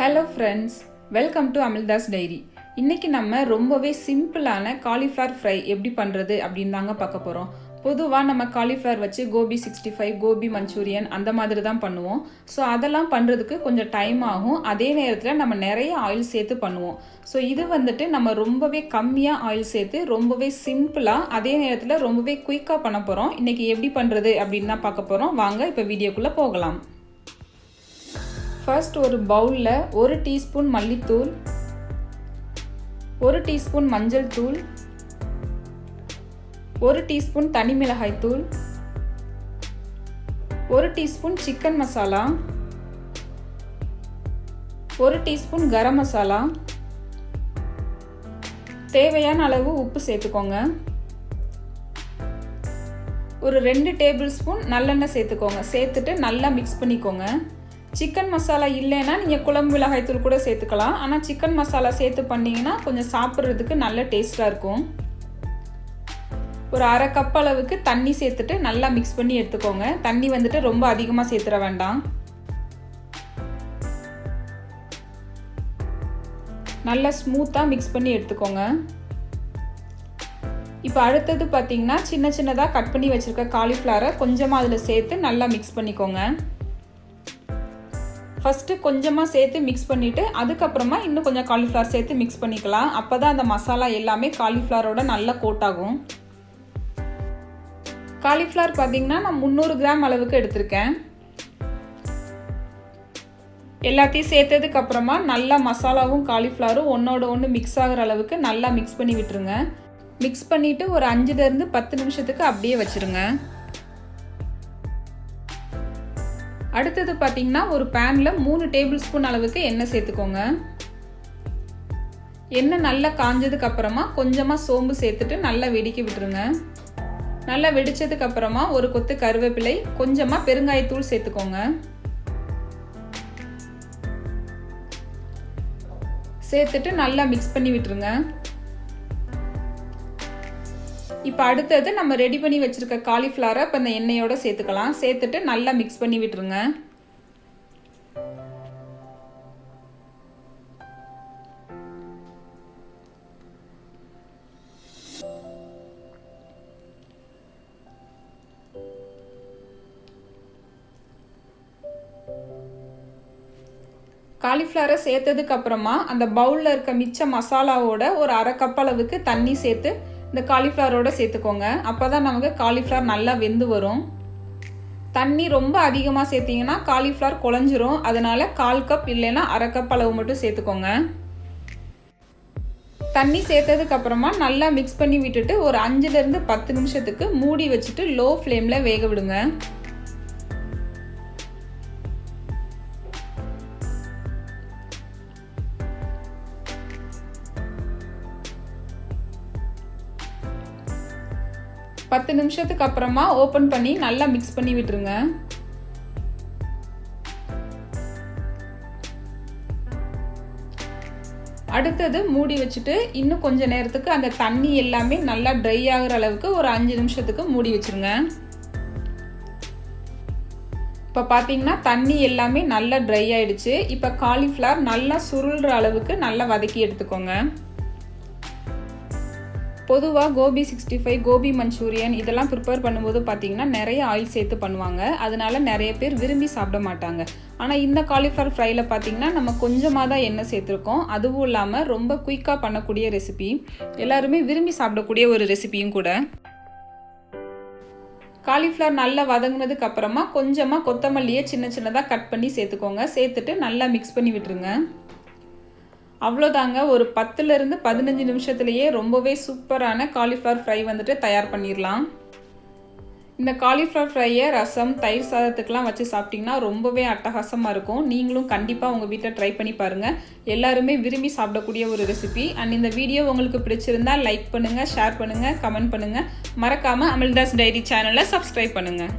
Hello friends, welcome to Amizhthas Diary. இன்னைக்கு நம்ம ரொம்பவே சிம்பிளான காலிஃப்ளவர் ஃப்ரை எப்படி பண்றது அப்படினு தாங்க பார்க்க போறோம். பொதுவா நம்ம காலிஃப்ளவர் வச்சு கோபி 65, கோபி மஞ்சூரியன் அந்த மாதிரி தான் பண்ணுவோம். சோ அதெல்லாம் பண்றதுக்கு கொஞ்சம் டைம் ஆகும். அதே நேரத்துல நம்ம நிறைய ஆயில் சேர்த்து பண்ணுவோம். சோ இது வந்துட்டு நம்ம ரொம்பவே கம்மியா ஆயில் சேர்த்து ரொம்பவே சிம்பிளா அதே நேரத்துல ரொம்பவே குயிக்கா பண்ண போறோம். இன்னைக்கு எப்படி பண்றது அப்படினு தான் பார்க்க போறோம். வாங்க இப்ப வீடியோக்குள்ள போகலாம். ஃபர்ஸ்ட் ஒரு பவுல்ல 1 டீஸ்பூன் மல்லித்தூள், 1 டீஸ்பூன் மஞ்சள் தூள், 1 டீஸ்பூன் தனி மிளகாய் தூள், 1 teaspoon chicken masala, 1 teaspoon garam masala, தேவையான அளவு உப்பு சேர்த்துக்கோங்க. ஒரு 2 டேபிள் ஸ்பூன் நல்லெண்ணெய் சேர்த்துக்கோங்க. சேர்த்துட்டு நல்லா மிக்ஸ் பண்ணிக்கோங்க. சிக்கன் மசாலா இல்லைன்னா நீங்கள் குழம்பு மிளகாய் தூள் கூட சேர்த்துக்கலாம். ஆனால் சிக்கன் மசாலா சேர்த்து பண்ணிங்கன்னா கொஞ்சம் சாப்பிட்றதுக்கு நல்ல டேஸ்ட்டாக இருக்கும். ஒரு அரை கப் அளவுக்கு தண்ணி சேர்த்துட்டு நல்லா மிக்ஸ் பண்ணி எடுத்துக்கோங்க. தண்ணி வந்துட்டு ரொம்ப அதிகமாக சேர்த்துட வேண்டாம். நல்லா ஸ்மூத்தாக மிக்ஸ் பண்ணி எடுத்துக்கோங்க. இப்போ அடுத்தது பார்த்தீங்கன்னா சின்ன சின்னதாக கட் பண்ணி வச்சுருக்க காலிஃப்ளவரை கொஞ்சமாக அதில் சேர்த்து நல்லா மிக்ஸ் பண்ணிக்கோங்க. ஃபஸ்ட்டு கொஞ்சமாக சேர்த்து மிக்ஸ் பண்ணிவிட்டு அதுக்கப்புறமா இன்னும் கொஞ்சம் காலிஃப்ளவர் சேர்த்து மிக்ஸ் பண்ணிக்கலாம். அப்போ தான் அந்த மசாலா எல்லாமே காலிஃப்ளவரோட நல்லா கோட் ஆகும். காலிஃப்ளவர் பார்த்தீங்கன்னா நான் 300 கிராம் அளவுக்கு எடுத்திருக்கேன். எல்லாத்தையும் சேர்த்ததுக்கு அப்புறமா நல்லா மசாலாவும் காலிஃப்ளவரும் ஒன்றோட ஒன்று மிக்ஸ் ஆகிற அளவுக்கு நல்லா மிக்ஸ் பண்ணி விட்டுருங்க. மிக்ஸ் பண்ணிவிட்டு ஒரு 5லேருந்து 10 நிமிஷத்துக்கு அப்படியே வச்சுருங்க. அடுத்தது பார்த்தீங்கன்னா ஒரு பேனில் 3 டேபிள் ஸ்பூன் அளவுக்கு எண்ணெய் சேர்த்துக்கோங்க. எண்ணெய் நல்லா காஞ்சதுக்கு அப்புறமா கொஞ்சமாக சோம்பு சேர்த்துட்டு நல்லா வெடிக்க விட்டுருங்க. நல்லா வெடிச்சதுக்கு அப்புறமா ஒரு கொத்து கருவேப்பிலை, கொஞ்சமாக பெருங்காயத்தூள் சேர்த்துக்கோங்க. சேர்த்துட்டு நல்லா மிக்ஸ் பண்ணி விட்டுருங்க. இப்போ அடுத்தது நம்ம ரெடி பண்ணி வச்சிருக்க காலிஃப்ளவரை இப்போ இந்த எண்ணெயோட சேர்த்துக்கலாம். சேர்த்துட்டு நல்லா மிக்ஸ் பண்ணி விட்டுருங்க. காலிஃப்ளவரை சேர்த்ததுக்கு அப்புறமா அந்த பவுல்ல இருக்க மிச்ச மசாலாவோட ஒரு அரை கப் அளவுக்கு தண்ணி சேர்த்து இந்த காலிஃப்ளவரோட சேர்த்துக்கோங்க. அப்போ தான் நமக்கு காலிஃப்ளவர் நல்லா வெந்து வரும். தண்ணி ரொம்ப அதிகமாக சேர்த்திங்கன்னா காலிஃப்ளவர் குழஞ்சிரும். அதனால 1/4 கப் இல்லைன்னா அரை கப் அளவு மட்டும் சேர்த்துக்கோங்க. தண்ணி சேர்த்ததுக்கு அப்புறமா நல்லா மிக்ஸ் பண்ணி விட்டுட்டு ஒரு 5லேருந்து 10 நிமிஷத்துக்கு மூடி வச்சுட்டு லோ ஃப்ளேமில் வேக விடுங்க. பத்து நிமிஷத்துக்கு அப்புறமா ஓபன் பண்ணி நல்லா மிக்ஸ் பண்ணி விட்டுருங்க. அடுத்தது மூடி வச்சுட்டு இன்னும் கொஞ்ச நேரத்துக்கு அந்த தண்ணி எல்லாமே நல்லா ட்ரை ஆகுற அளவுக்கு ஒரு 5 நிமிஷத்துக்கு மூடி வச்சிருங்க. இப்போ பார்த்தீங்கன்னா தண்ணி எல்லாமே நல்லா ட்ரை ஆயிடுச்சு. இப்போ காலிஃப்ளவர் நல்லா சுருள்ற அளவுக்கு நல்லா வதக்கி எடுத்துக்கோங்க. பொதுவாக கோபி 65, கோபி மஞ்சூரியன் இதெல்லாம் ப்ரிப்பேர் பண்ணும்போது பார்த்தீங்கன்னா நிறைய ஆயில் சேர்த்து பண்ணுவாங்க. அதனால நிறைய பேர் விரும்பி சாப்பிட மாட்டாங்க. ஆனால் இந்த காலிஃப்ளவர் ஃப்ரைல பார்த்தீங்கன்னா நம்ம கொஞ்சமாக தான் எண்ணெய் சேர்த்துருக்கோம். அதுவும் இல்லாமல் ரொம்ப குயிக்காக பண்ணக்கூடிய ரெசிபி, எல்லாருமே விரும்பி சாப்பிடக்கூடிய ஒரு ரெசிபியும் கூட. காலிஃப்ளவர் நல்லா வதங்கினதுக்கு அப்புறமா கொஞ்சமாக கொத்தமல்லியை சின்ன சின்னதாக கட் பண்ணி சேர்த்துக்கோங்க. சேர்த்துட்டு நல்லா மிக்ஸ் பண்ணி விட்டுருங்க. அவ்வளோதாங்க, ஒரு 10லேருந்து 15 நிமிஷத்துலேயே ரொம்பவே சூப்பரான காலிஃப்ளவர் ஃப்ரை வந்துட்டு தயார் பண்ணிடலாம். இந்த காலிஃப்ளவர் ஃப்ரையை ரசம், தயிர் சாதத்துக்கெலாம் வச்சு சாப்பிட்டிங்கன்னா ரொம்பவே அட்டகாசமாக இருக்கும். நீங்களும் கண்டிப்பாக உங்கள் வீட்டில் ட்ரை பண்ணி பாருங்கள். எல்லாருமே விரும்பி சாப்பிடக்கூடிய ஒரு ரெசிபி. அண்ட் இந்த வீடியோ உங்களுக்கு பிடிச்சிருந்தா லைக் பண்ணுங்கள், ஷேர் பண்ணுங்கள், கமெண்ட் பண்ணுங்கள். மறக்காமல் அமிழ்தாஸ் டைரி சேனலை சப்ஸ்கிரைப் பண்ணுங்கள்.